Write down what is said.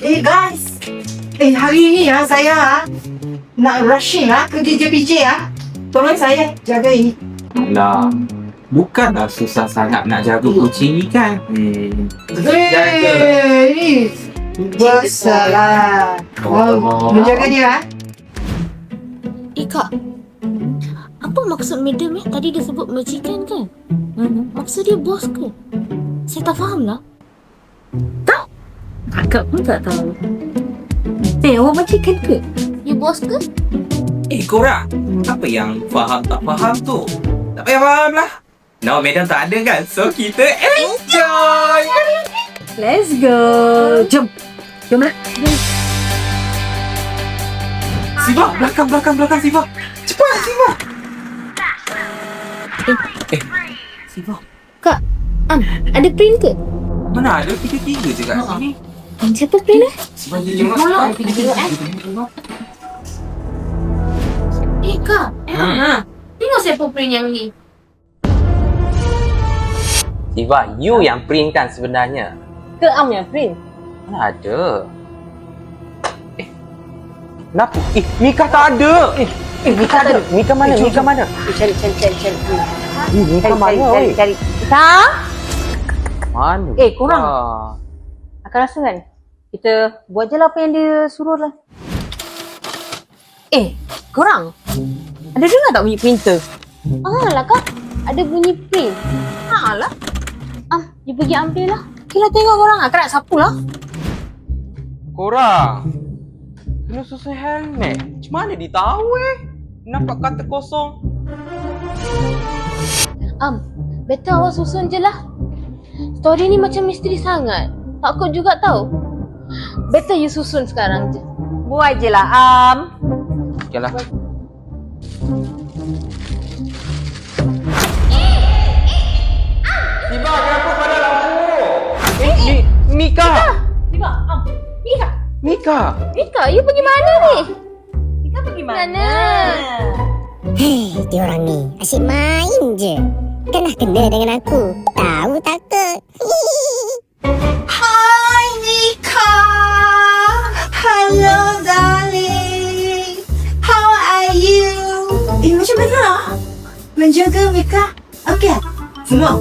Guys, hari ini saya nak rushing ke DJ Tolong saya jaga ini. Alah, bukanlah susah sangat nak jaga kucing ni kan? Jaga. Ini biasalah. Menjaga dia. Kak, apa maksud madam ni? Tadi dia sebut majikan kan? Maksud dia bos ke? Saya tak faham lah. Akak pun tak tahu. Awak majikan ke? You bos ke? Korang, apa yang faham tak faham tu? Tak payah faham lah. No, madam tak ada kan? So, kita enjoy! Let's go. Jom. Jomlah. Siva, belakang Siva. Cepat Siva. Siva, Kak, ada print ke? mana ada? Tiga-tiga je kat sini. Siapa print Siva, tengok. Kak, tengok siapa print yang ni. Siva, you yang print kan sebenarnya. Ke Am yang print? Mana ada? Kenapa? Mika tak ada! Mika tak ada. Mika mana? Mika mana? Cari. Mika mana? Cari. Mika? Mana? Korang. Akak rasa kan? Kita buat je lah apa yang dia suruh lah. Korang. Ada dengar tak bunyi printer? Lah Kak, ada bunyi print. Lah. You pergi ambil lah. Okay lah, tengok korang. Akak nak sapu lah. Korang. Kena susun helmet. Macam mana dia tahu Nampak kata kosong. Better awak susun je lah. Story ni macam misteri sangat. Takut juga tahu. Better you susun sekarang je. Buat je lah, Okay lah. Siva, kenapa pada lampu? Mika! Tengok, Mika! Kak, you pergi mana ni? Mika pergi Mana? Hei, diorang ni asyik main je. Kena dengan aku. Tahu takut. Hai Nika. Hello darling. How are you? Macam mana? Menjaga Mika? Okey. Semua.